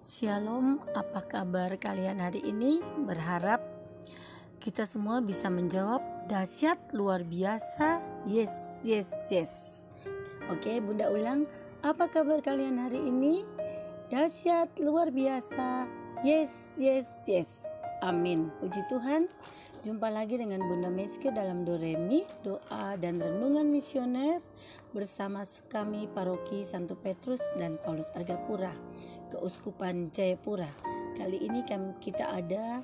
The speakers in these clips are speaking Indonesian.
Shalom, apa kabar kalian hari ini? Berharap kita semua bisa menjawab dahsyat luar biasa. Yes. Oke, Bunda ulang. Apa kabar kalian hari ini? Dahsyat luar biasa. Yes. Amin. Puji Tuhan. Jumpa lagi dengan Bunda Meske dalam Doremi, doa dan renungan misioner bersama kami Paroki Santo Petrus dan Paulus Argapura, Keuskupan Jayapura. Kali ini kita ada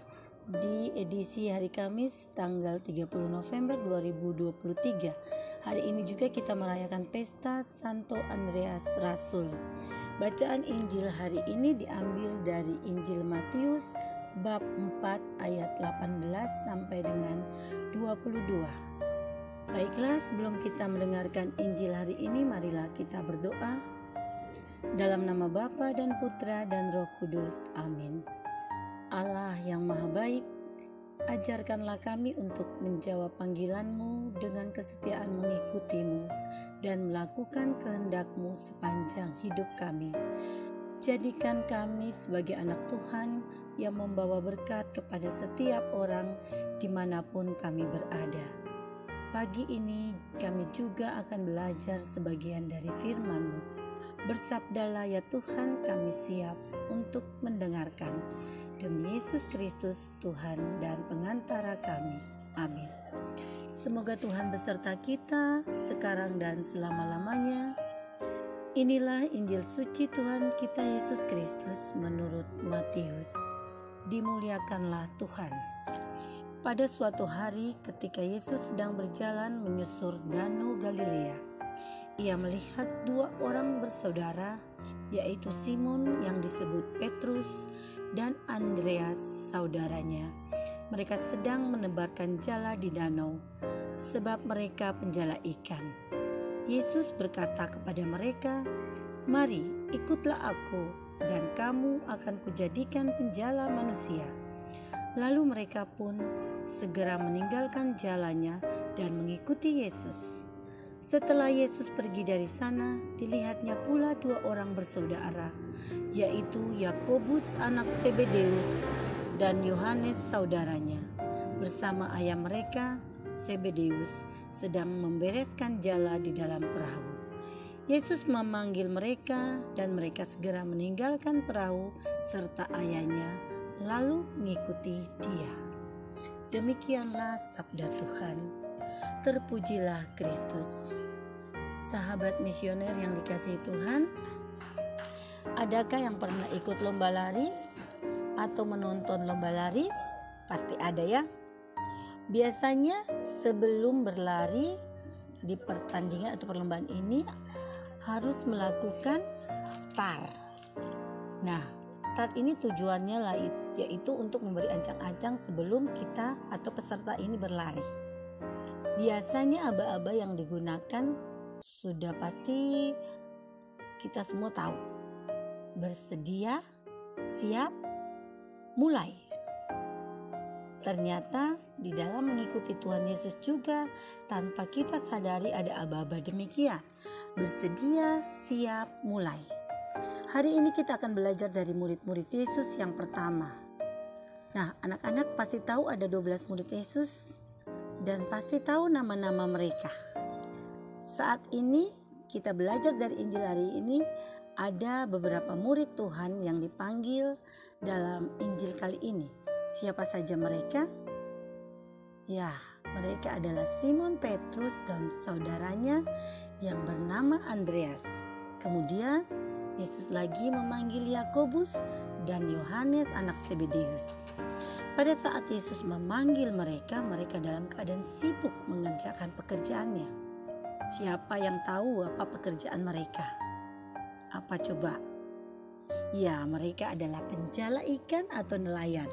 di edisi hari Kamis tanggal 30 November 2023. Hari ini juga kita merayakan pesta Santo Andreas Rasul. Bacaan Injil hari ini diambil dari Injil Matius bab 4 ayat 18 sampai dengan 22. Baiklah, sebelum kita mendengarkan Injil hari ini, marilah kita berdoa. Dalam nama Bapa dan Putra dan Roh Kudus. Amin. Allah yang Maha Baik, ajarkanlah kami untuk menjawab panggilan-Mu dengan kesetiaan mengikuti-Mu dan melakukan kehendak-Mu sepanjang hidup kami. Jadikan kami sebagai anak Tuhan yang membawa berkat kepada setiap orang dimanapun kami berada. Pagi ini kami juga akan belajar sebagian dari firman-Mu. Bersabdalah ya Tuhan, kami siap untuk mendengarkan. Demi Yesus Kristus, Tuhan dan pengantara kami. Amin. Semoga Tuhan beserta kita sekarang dan selama-lamanya. Inilah Injil suci Tuhan kita Yesus Kristus menurut Matius. Dimuliakanlah Tuhan. Pada suatu hari ketika Yesus sedang berjalan menyusur Danau Galilea, Ia melihat dua orang bersaudara, yaitu Simon yang disebut Petrus dan Andreas saudaranya. Mereka sedang menebarkan jala di danau, sebab mereka penjala ikan. Yesus berkata kepada mereka, "Mari, ikutlah aku, dan kamu akan kujadikan penjala manusia." Lalu mereka pun segera meninggalkan jalannya dan mengikuti Yesus. Setelah Yesus pergi dari sana, dilihatnya pula dua orang bersaudara, yaitu Yakobus anak Zebedeus dan Yohanes saudaranya, bersama ayah mereka Zebedeus sedang membereskan jala di dalam perahu. Yesus memanggil mereka dan mereka segera meninggalkan perahu serta ayahnya lalu mengikuti Dia. Demikianlah sabda Tuhan. Terpujilah Kristus. Sahabat misioner yang dikasihi Tuhan, adakah yang pernah ikut lomba lari atau menonton lomba lari? Pasti ada ya. Biasanya sebelum berlari di pertandingan atau perlombaan ini harus melakukan start. Nah, start ini tujuannya yaitu untuk memberi ancang-ancang sebelum kita atau peserta ini berlari. Biasanya aba-aba yang digunakan sudah pasti kita semua tahu. Bersedia, siap, mulai. Ternyata di dalam mengikuti Tuhan Yesus juga tanpa kita sadari ada aba-aba demikian. Bersedia, siap, mulai. Hari ini kita akan belajar dari murid-murid Yesus yang pertama. Nah, anak-anak pasti tahu ada 12 murid Yesus dan pasti tahu nama-nama mereka. Saat ini kita belajar dari Injil hari ini, ada beberapa murid Tuhan yang dipanggil dalam Injil kali ini. Siapa saja mereka? Ya, mereka adalah Simon Petrus dan saudaranya yang bernama Andreas. Kemudian Yesus lagi memanggil Yakobus dan Yohanes anak Zebedeus. Pada saat Yesus memanggil mereka dalam keadaan sibuk mengerjakan pekerjaannya. Siapa yang tahu apa pekerjaan mereka? Apa coba? Ya, mereka adalah penjala ikan atau nelayan.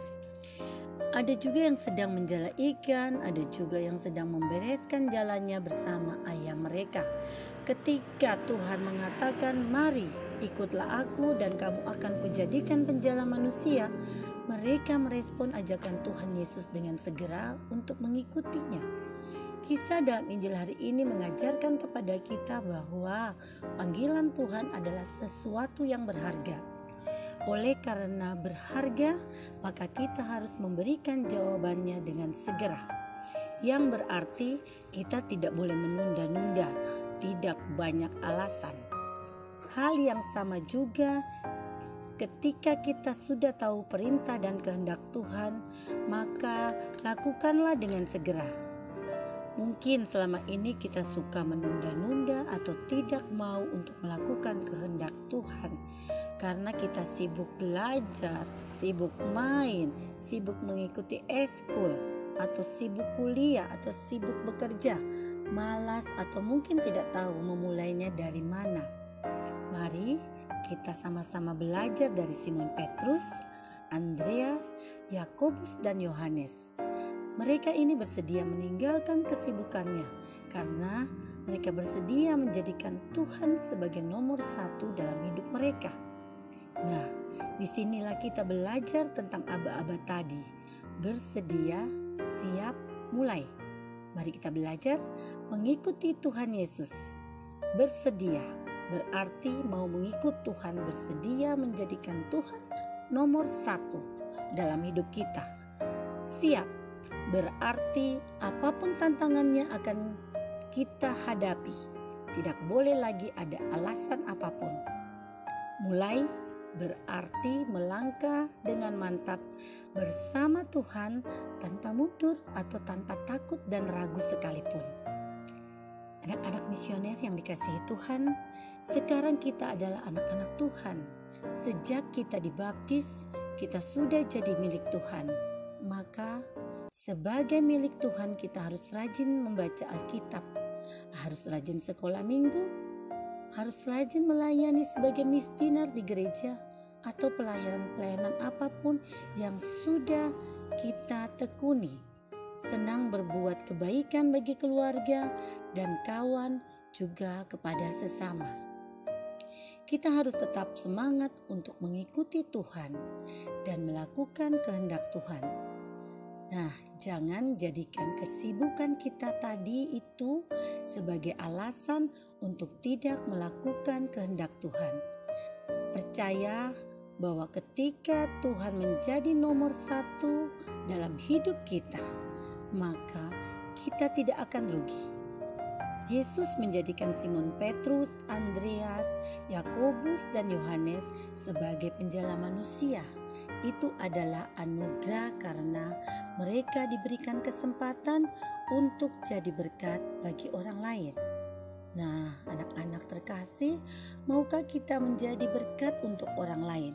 Ada juga yang sedang menjala ikan, ada juga yang sedang membereskan jalannya bersama ayah mereka. Ketika Tuhan mengatakan, "Mari, ikutlah aku dan kamu akan kujadikan penjala manusia," mereka merespon ajakan Tuhan Yesus dengan segera untuk mengikutinya. Kisah dalam Injil hari ini mengajarkan kepada kita bahwa panggilan Tuhan adalah sesuatu yang berharga. Oleh karena berharga, maka kita harus memberikan jawabannya dengan segera. Yang berarti kita tidak boleh menunda-nunda, tidak banyak alasan. Hal yang sama juga ketika kita sudah tahu perintah dan kehendak Tuhan, maka lakukanlah dengan segera. Mungkin selama ini kita suka menunda-nunda atau tidak mau untuk melakukan kehendak Tuhan karena kita sibuk belajar, sibuk main, sibuk mengikuti eskul, atau sibuk kuliah, atau sibuk bekerja, malas atau mungkin tidak tahu memulainya dari mana. Mari kita sama-sama belajar dari Simon Petrus, Andreas, Yakobus, dan Yohanes. Mereka ini bersedia meninggalkan kesibukannya karena mereka bersedia menjadikan Tuhan sebagai nomor satu dalam hidup mereka. Nah, disinilah kita belajar tentang aba-aba tadi. Bersedia, siap, mulai. Mari kita belajar mengikuti Tuhan Yesus. Bersedia berarti mau mengikut Tuhan, bersedia menjadikan Tuhan nomor satu dalam hidup kita. Siap berarti apapun tantangannya akan kita hadapi. Tidak boleh lagi ada alasan apapun. Mulai berarti melangkah dengan mantap bersama Tuhan tanpa mundur atau tanpa takut dan ragu sekalipun. Anak-anak misioner yang dikasihi Tuhan, sekarang kita adalah anak-anak Tuhan. Sejak kita dibaptis, kita sudah jadi milik Tuhan. Maka sebagai milik Tuhan kita harus rajin membaca Alkitab, harus rajin sekolah minggu, harus rajin melayani sebagai missioner di gereja atau pelayanan-pelayanan apapun yang sudah kita tekuni. Senang berbuat kebaikan bagi keluarga dan kawan, juga kepada sesama. Kita harus tetap semangat untuk mengikuti Tuhan dan melakukan kehendak Tuhan. Nah, jangan jadikan kesibukan kita tadi itu sebagai alasan untuk tidak melakukan kehendak Tuhan. Percaya bahwa ketika Tuhan menjadi nomor satu dalam hidup kita, maka kita tidak akan rugi. Yesus menjadikan Simon Petrus, Andreas, Yakobus, dan Yohanes sebagai penjala manusia. Itu adalah anugerah karena mereka diberikan kesempatan untuk jadi berkat bagi orang lain. Nah, anak-anak terkasih, maukah kita menjadi berkat untuk orang lain?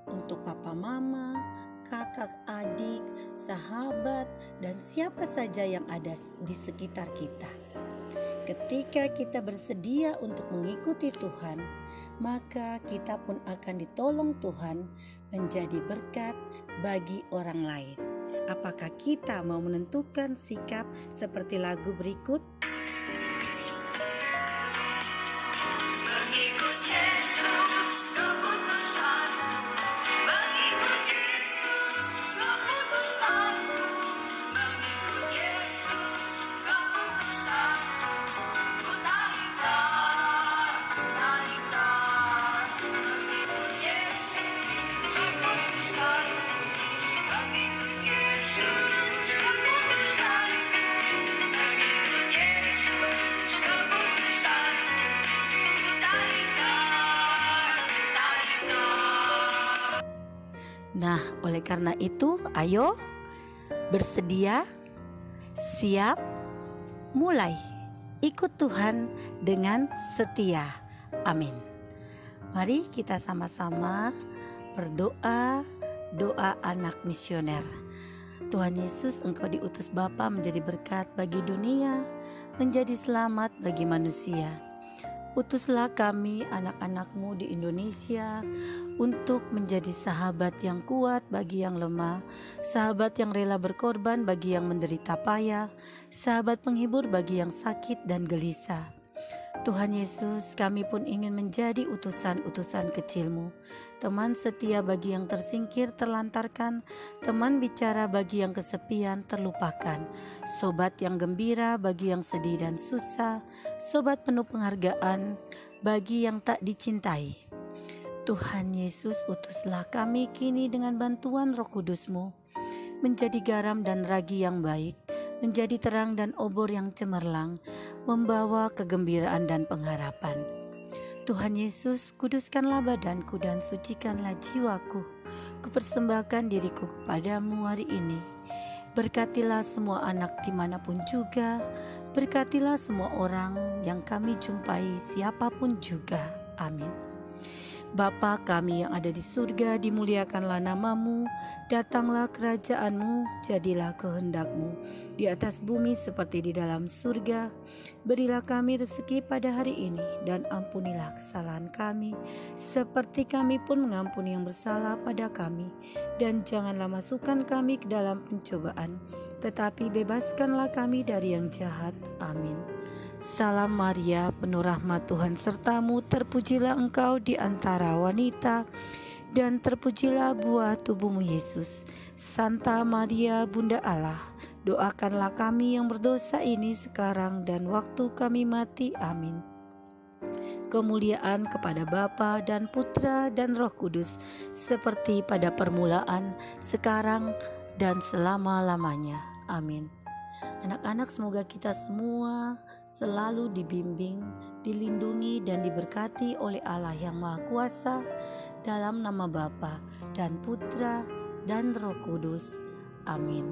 Untuk papa mama, kakak adik, sahabat, dan siapa saja yang ada di sekitar kita. Ketika kita bersedia untuk mengikuti Tuhan, maka kita pun akan ditolong Tuhan menjadi berkat bagi orang lain. Apakah kita mau menentukan sikap seperti lagu berikut? Nah, oleh karena itu, ayo bersedia, siap, mulai. Ikut Tuhan dengan setia. Amin. Mari kita sama-sama berdoa, doa anak misioner. Tuhan Yesus, Engkau diutus Bapa menjadi berkat bagi dunia, menjadi selamat bagi manusia. Utuslah kami anak-anak-Mu di Indonesia untuk menjadi sahabat yang kuat bagi yang lemah, sahabat yang rela berkorban bagi yang menderita payah, sahabat penghibur bagi yang sakit dan gelisah. Tuhan Yesus, kami pun ingin menjadi utusan-utusan kecil-Mu, teman setia bagi yang tersingkir, terlantarkan, teman bicara bagi yang kesepian, terlupakan, sobat yang gembira bagi yang sedih dan susah, sobat penuh penghargaan bagi yang tak dicintai. Tuhan Yesus, utuslah kami kini dengan bantuan Roh Kudus-Mu, menjadi garam dan ragi yang baik, menjadi terang dan obor yang cemerlang, membawa kegembiraan dan pengharapan. Tuhan Yesus, kuduskanlah badanku dan sucikanlah jiwaku. Kupersembahkan diriku kepadamu hari ini. Berkatilah semua anak dimanapun juga. Berkatilah semua orang yang kami jumpai siapapun juga. Amin. Bapa kami yang ada di surga, dimuliakanlah namamu, datanglah kerajaanmu, jadilah kehendakmu, di atas bumi seperti di dalam surga. Berilah kami rezeki pada hari ini, dan ampunilah kesalahan kami, seperti kami pun mengampuni yang bersalah pada kami. Dan janganlah masukkan kami ke dalam pencobaan, tetapi bebaskanlah kami dari yang jahat. Amin. Salam Maria, penuh rahmat Tuhan sertamu, terpujilah engkau di antara wanita, dan terpujilah buah tubuhmu Yesus. Santa Maria, Bunda Allah, doakanlah kami yang berdosa ini sekarang dan waktu kami mati. Amin. Kemuliaan kepada Bapa dan Putra dan Roh Kudus, seperti pada permulaan, sekarang, dan selama-lamanya. Amin. Anak-anak, semoga kita semua selalu dibimbing, dilindungi, dan diberkati oleh Allah yang Maha Kuasa, dalam nama Bapa dan Putra dan Roh Kudus. Amin.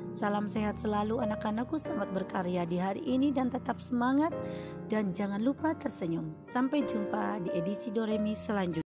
Salam sehat selalu anak-anakku, selamat berkarya di hari ini dan tetap semangat, dan jangan lupa tersenyum. Sampai jumpa di edisi Doremi selanjutnya.